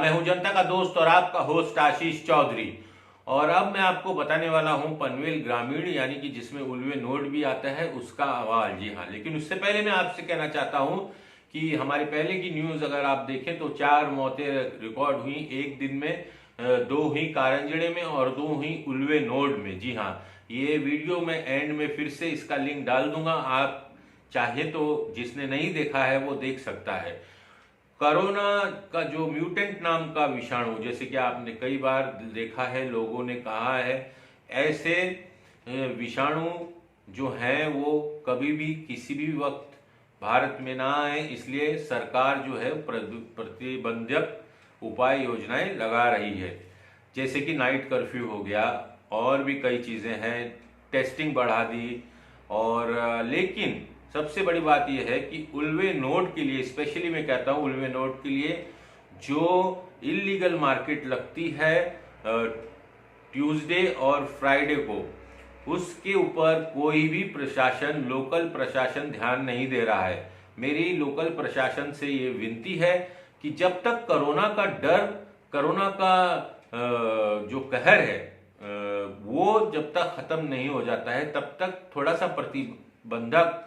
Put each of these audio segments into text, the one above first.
मैं हूं जनता का दोस्त और आपका होस्ट आशीष चौधरी। और अब मैं आपको बताने वाला हूं पनवेल ग्रामीण यानी कि जिसमें उल्वे नोड भी आता है उसका अहवाल। जी हाँ, लेकिन उससे पहले मैं आपसे कहना चाहता हूं कि हमारे पहले की न्यूज अगर आप देखें तो 4 मौतें रिकॉर्ड हुई एक दिन में। 2 हुई कारंजड़े में और 2 हुई उल्वे नोड में। जी हाँ, ये वीडियो मैं एंड में फिर से इसका लिंक डाल दूंगा, आप चाहे तो जिसने नहीं देखा है वो देख सकता है। कोरोना का जो म्यूटेंट नाम का विषाणु, जैसे कि आपने कई बार देखा है, लोगों ने कहा है, ऐसे विषाणु जो हैं वो कभी भी किसी भी वक्त भारत में ना आए, इसलिए सरकार जो है प्रतिबंधक उपाय योजनाएं लगा रही है। जैसे कि नाइट कर्फ्यू हो गया और भी कई चीज़ें हैं, टेस्टिंग बढ़ा दी। और लेकिन सबसे बड़ी बात यह है कि उल्वे नोड के लिए, स्पेशली मैं कहता हूं उल्वे नोड के लिए, जो इलीगल मार्केट लगती है ट्यूसडे और फ्राइडे को, उसके ऊपर कोई भी प्रशासन, लोकल प्रशासन ध्यान नहीं दे रहा है। मेरी लोकल प्रशासन से ये विनती है कि जब तक कोरोना का डर, कोरोना का जो कहर है वो जब तक खत्म नहीं हो जाता है तब तक थोड़ा सा प्रतिबंधक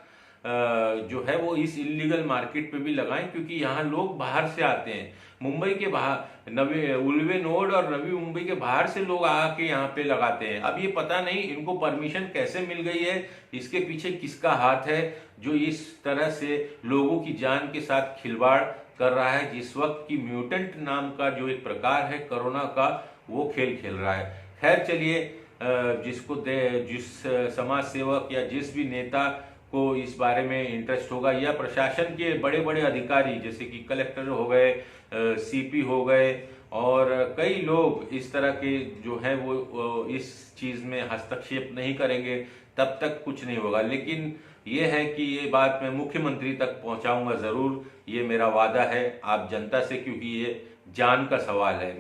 जो है वो इस इलीगल मार्केट पे भी लगाएं, क्योंकि यहाँ लोग बाहर से आते हैं। मुंबई के बाहर उल्वे नोड और नवी मुंबई के बाहर से लोग आके यहाँ पे लगाते हैं। अब ये पता नहीं इनको परमिशन कैसे मिल गई है, इसके पीछे किसका हाथ है जो इस तरह से लोगों की जान के साथ खिलवाड़ कर रहा है, जिस वक्त की म्यूटेंट नाम का जो एक प्रकार है कोरोना का, वो खेल खेल रहा है। खैर चलिए, जिस समाज सेवक या जिस भी नेता को इस बारे में इंटरेस्ट होगा, या प्रशासन के बड़े बड़े अधिकारी जैसे कि कलेक्टर हो गए, सीपी हो गए, और कई लोग इस तरह के जो है वो इस चीज में हस्तक्षेप नहीं करेंगे तब तक कुछ नहीं होगा। लेकिन ये है कि ये बात मैं मुख्यमंत्री तक पहुंचाऊंगा जरूर, ये मेरा वादा है आप जनता से, क्योंकि ये जान का सवाल है,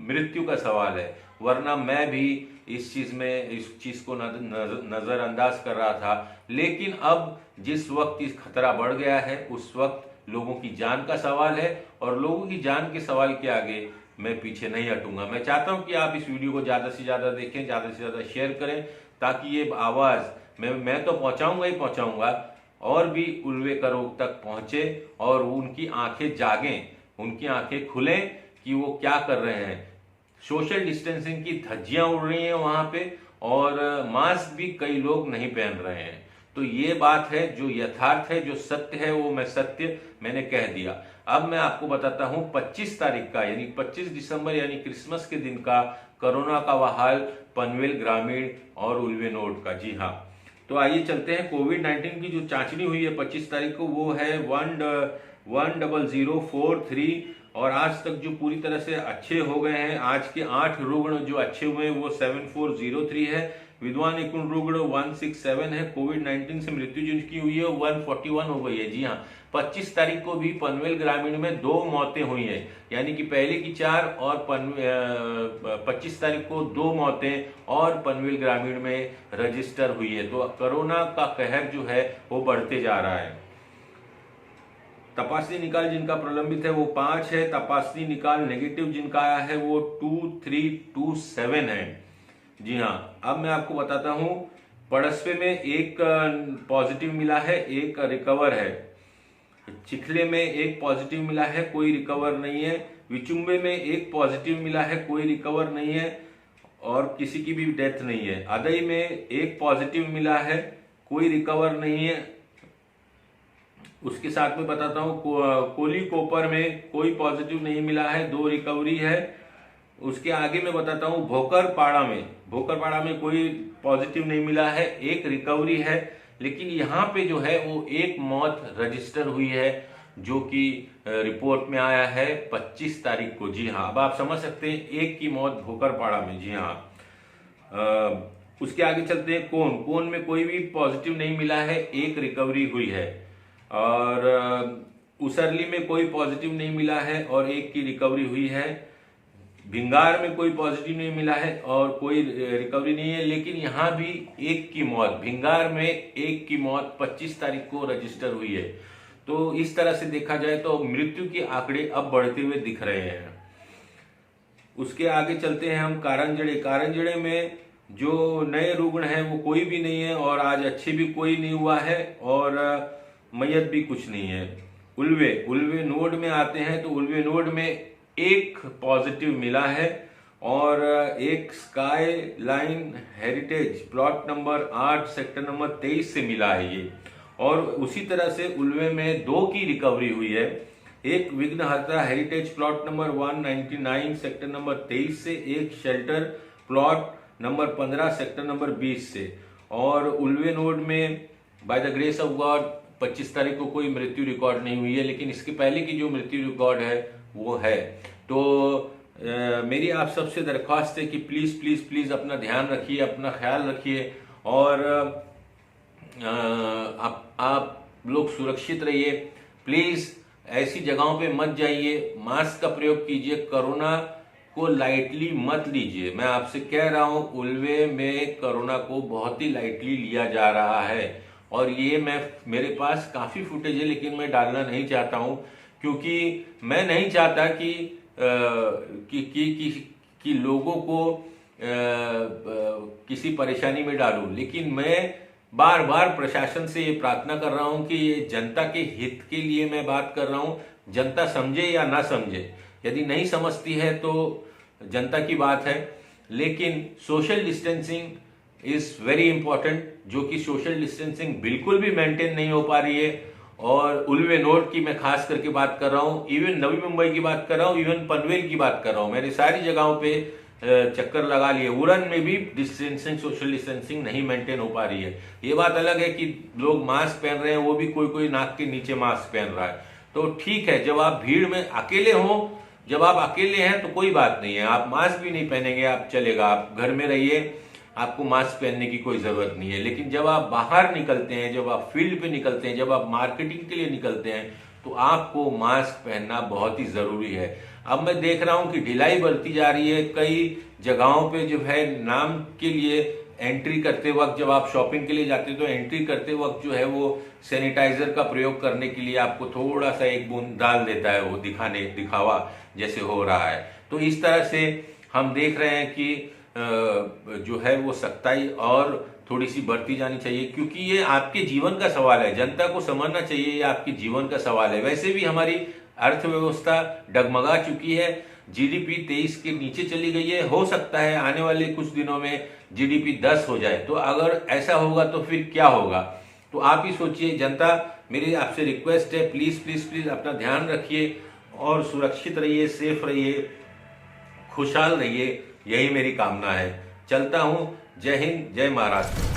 मृत्यु का सवाल है। वरना मैं भी इस चीज को नजरअंदाज कर रहा था, लेकिन अब जिस वक्त इस खतरा बढ़ गया है उस वक्त लोगों की जान का सवाल है, और लोगों की जान के सवाल के आगे मैं पीछे नहीं हटूंगा। मैं चाहता हूं कि आप इस वीडियो को ज्यादा से ज्यादा देखें, ज्यादा से ज्यादा शेयर करें, ताकि ये आवाज मैं तो पहुंचाऊंगा ही पहुंचाऊंगा, और भी उल्वेकरों तक पहुंचे और उनकी आंखें जागें, उनकी आंखें खुलें कि वो क्या कर रहे हैं। सोशल डिस्टेंसिंग की धज्जियां उड़ रही हैं वहां पे, और मास्क भी कई लोग नहीं पहन रहे हैं। तो ये बात है जो यथार्थ है, जो सत्य है, वो मैंने कह दिया। अब मैं आपको बताता हूं 25 तारीख का, यानी 25 दिसंबर यानी क्रिसमस के दिन का कोरोना का हाल पनवेल ग्रामीण और उल्वे नोड का। जी हाँ, तो आइए चलते हैं। कोविड-19 की जो जांचनी हुई है 25 तारीख को, वो है 10043, और आज तक जो पूरी तरह से अच्छे हो गए हैं, आज के 8 रुग्ण जो अच्छे हुए हैं वो 7403 है। विद्वान निकुण रुग्ण 167 है। कोविड-19 से मृत्यु जिनकी हुई है 141 हो गई है। जी हाँ, 25 तारीख को भी पनवेल ग्रामीण में 2 मौतें हुई हैं, यानी कि पहले की 4 और 25 तारीख को 2 मौतें और पनवेल ग्रामीण में रजिस्टर हुई है। तो कोरोना का कहर जो है वो बढ़ते जा रहा है। तपासनी निकाल जिनका प्रलंबित है वो 5 है। तपासनी निकाल नेगेटिव जिनका आया है वो 2327 है। जी हाँ, अब मैं आपको बताता हूं, पड़सवे में 1 पॉजिटिव मिला है, 1 रिकवर है। चिखले में 1 पॉजिटिव मिला है, कोई रिकवर नहीं है। विचुम्बे में 1 पॉजिटिव मिला है, कोई रिकवर नहीं है और किसी की भी डेथ नहीं है। अदई में 1 पॉजिटिव मिला है, कोई रिकवर नहीं है। उसके साथ में बताता हूँ, कोली कोपर में कोई पॉजिटिव नहीं मिला है, 2 रिकवरी है। उसके आगे मैं बताता हूँ, भोकरपाड़ा में कोई पॉजिटिव नहीं मिला है, 1 रिकवरी है। लेकिन यहाँ पे जो है वो 1 मौत रजिस्टर हुई है, जो कि रिपोर्ट में आया है 25 तारीख को। जी हाँ, अब आप समझ सकते हैं, 1 की मौत भोकरपाड़ा में। जी हाँ, उसके आगे चलते हैं। कोन में कोई भी पॉजिटिव नहीं मिला है, 1 रिकवरी हुई है। और उसरली में कोई पॉजिटिव नहीं मिला है और 1 की रिकवरी हुई है। भिंगार में कोई पॉजिटिव नहीं मिला है और कोई रिकवरी नहीं है, लेकिन यहाँ भी 1 की मौत, भिंगार में 1 की मौत 25 तारीख को रजिस्टर हुई है। तो इस तरह से देखा जाए तो मृत्यु के आंकड़े अब बढ़ते हुए दिख रहे हैं। उसके आगे चलते हैं हम कारंजड़े। कारंजड़े में जो नए रुग्ण हैं वो कोई भी नहीं है और आज अच्छे भी कोई नहीं हुआ है और मैयत भी कुछ नहीं है। उल्वे नोड में आते हैं तो उल्वे नोड में एक पॉजिटिव मिला है और एक sky line heritage plot number 8 sector number 23 से मिला है ये। और उसी तरह से उल्वे में 2 की रिकवरी हुई है, एक विघ्नहर्ता heritage plot number 199 sector number 23 से, एक shelter plot number 15 sector number 20 से। और उल्वे नोड में by the grace of God 25 तारीख को कोई मृत्यु रिकॉर्ड नहीं हुई है, लेकिन इसके पहले की जो मृत्यु रिकॉर्ड है वो है। तो मेरी आप सबसे दरख्वास्त है कि प्लीज प्लीज प्लीज अपना ध्यान रखिए, अपना ख्याल रखिए और आप लोग सुरक्षित रहिए। प्लीज ऐसी जगहों पे मत जाइए, मास्क का प्रयोग कीजिए, कोरोना को लाइटली मत लीजिए। मैं आपसे कह रहा हूं उल्वे में कोरोना को बहुत ही लाइटली लिया जा रहा है और ये मेरे पास काफी फुटेज है, लेकिन मैं डालना नहीं चाहता हूं क्योंकि मैं नहीं चाहता कि लोगों को किसी परेशानी में डालूं। लेकिन मैं बार बार प्रशासन से ये प्रार्थना कर रहा हूं कि ये जनता के हित के लिए मैं बात कर रहा हूं। जनता समझे या ना समझे, यदि नहीं समझती है तो जनता की बात है, लेकिन social distancing is very important, जो कि सोशल डिस्टेंसिंग बिल्कुल भी मेंटेन नहीं हो पा रही है। और उल्वे नोड की मैं खास करके बात कर रहा हूं, इवन नवी मुंबई की बात कर रहा हूं, इवन पनवेल की बात कर रहा हूं। मैंने सारी जगहों पे चक्कर लगा लिए, उड़न में भी डिस्टेंसिंग सोशल डिस्टेंसिंग नहीं मेंटेन हो पा रही है। ये बात अलग है कि लोग मास्क पहन रहे हैं, वो भी कोई कोई नाक के नीचे मास्क पहन रहा है, तो ठीक है। जब आप भीड़ में अकेले हो, जब आप अकेले हैं तो कोई बात नहीं है, आप मास्क भी नहीं पहनेंगे आप चलेगा, आप घर में रहिए, आपको मास्क पहनने की कोई जरूरत नहीं है। लेकिन जब आप बाहर निकलते हैं, जब आप फील्ड पे निकलते हैं, जब आप मार्केटिंग के लिए निकलते हैं, तो आपको मास्क पहनना बहुत ही जरूरी है। अब मैं देख रहा हूं कि ढिलाई बढ़ती जा रही है, कई जगहों पे जो है नाम के लिए एंट्री करते वक्त, जब आप शॉपिंग के लिए जाते हैं तो एंट्री करते वक्त जो है वो सैनिटाइजर का प्रयोग करने के लिए आपको थोड़ा सा एक बूंद डाल देता है, वो दिखावा जैसे हो रहा है। तो इस तरह से हम देख रहे हैं कि जो है वो सख्ताई और थोड़ी सी बढ़ती जानी चाहिए, क्योंकि ये आपके जीवन का सवाल है। जनता को समझना चाहिए ये आपके जीवन का सवाल है। वैसे भी हमारी अर्थव्यवस्था डगमगा चुकी है, जीडीपी 23 के नीचे चली गई है। हो सकता है आने वाले कुछ दिनों में जीडीपी 10 हो जाए, तो अगर ऐसा होगा तो फिर क्या होगा, तो आप ही सोचिए। जनता, मेरी आपसे रिक्वेस्ट है, प्लीज प्लीज प्लीज अपना ध्यान रखिए और सुरक्षित रहिए, सेफ रहिए, खुशहाल रहिए, यही मेरी कामना है। चलता हूं। जय हिंद, जय महाराष्ट्र।